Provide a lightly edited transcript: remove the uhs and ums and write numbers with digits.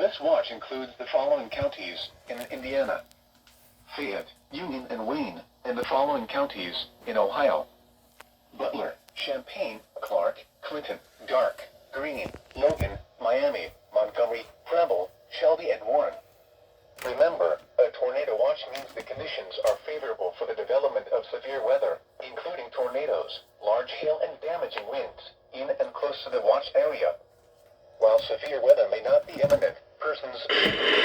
This watch includes the following counties in Indiana: Fayette, Union, and Wayne, and the following counties in Ohio: Butler, Champaign, Clark, Clinton, Dark, Greene, Logan, Miami, Montgomery, Preble, Shelby, and Warren. Remember, a tornado watch means the conditions are favorable for the development of severe weather, including tornadoes, large hail, and damaging winds, in and close to the watch area. While severe weather may not be imminent, persons